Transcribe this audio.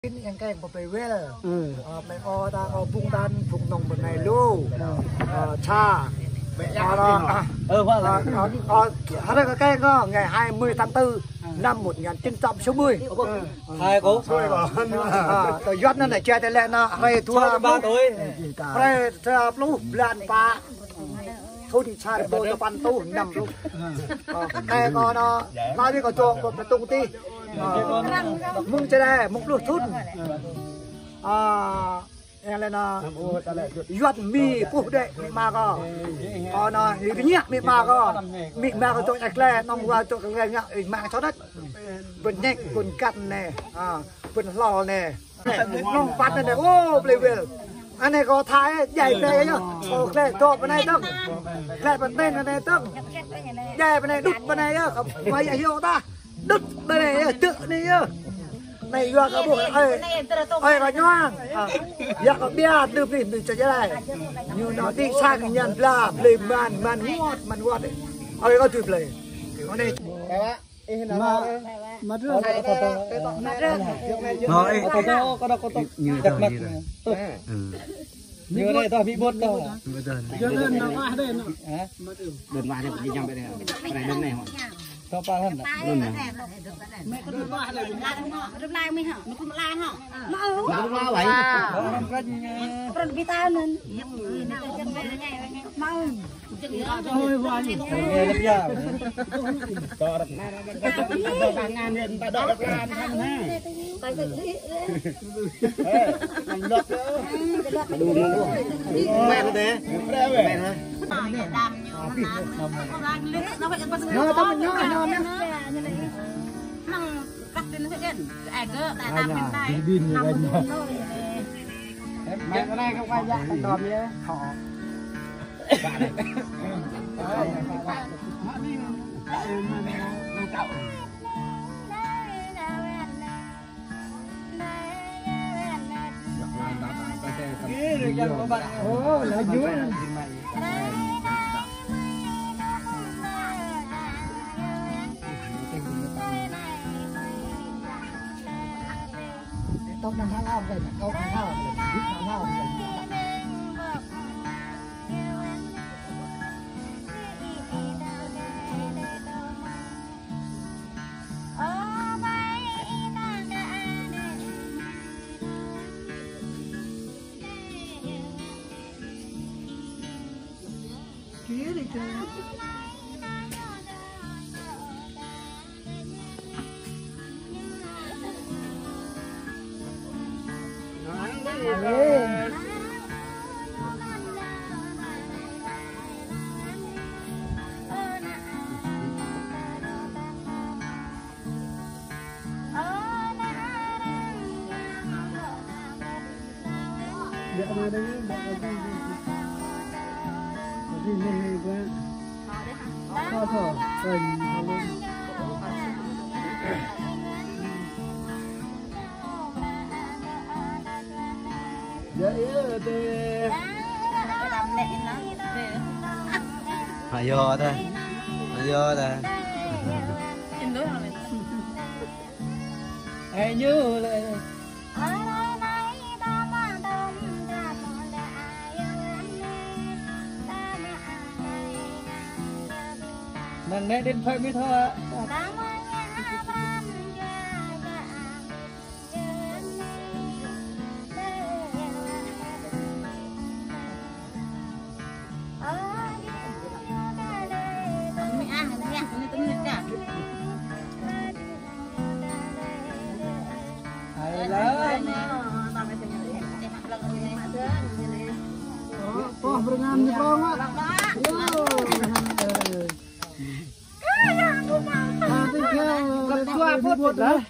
ยังแกงไปเวลไปอตาอพุงดันพุงนงบนในลูกชาว่าอะไรก็แกงก็ngày 20 tháng 4 năm 1960 hai cố tôi dắt nó này chơi tay lẹ nó hay thua ba tuổi hay lúc làn pa thôi thì cha bố cho pan tu nằm luôn cái con nó nói với con chuông con tung ti mung chơi đây mung lụt thun em lên nó dắt mi phụ đệ mà có nó cái nhẹ mi mà có mi mà có tôi nhặt lên nong qua tôi cái nhẹ mạng cho đất vườn nhẹ vườn cắt nè vườn lò nè nong phát này ô play well anh này có thái dạy đây nhá ok top bên này tông lại bên bên này tông dạy bên này đút bên này nhá mày dạy hiểu ta đút bên này tự này nhá này vừa có bộ ơi có nhoang giờ có bia từ phim từ chơi này như nó đi sang nhận là play man ngọt đấy ơi có chụp play có này mà rửa nói có như chặt mặt như đây tao bị bốt đâu đơn nó qua đây nó đơn qua đây đi nhầm đây này đơn này cho ba hơn đơn này mẹ có đơn qua đây đơn này mới hả nó cũng la hả đơn qua vậy đơn bị tao nên mau thôi qua nhỉ nghe lắm giờ cho đặt ngàn nghìn ta đợi ngàn thằng ha làm lợt nữa đủ luôn mẹ nó thế mẹ hả nó tao mình nhớ nhá cắt lên nó sẽ gần ai cơ tại làm bên này mẹ cái này không ai dạ còn nhé họ ô là dưới tóc năm tháng nào vậy tóc năm nào vậy biết năm nào vậy kia đi chơi dạ mà đây đi lên quá thở thở tình vậy thì phải vô thôi ai nhớ lại nàng nè đến phải biết thôi có berenang di bawah nggak? Tapi dia tua pun dah.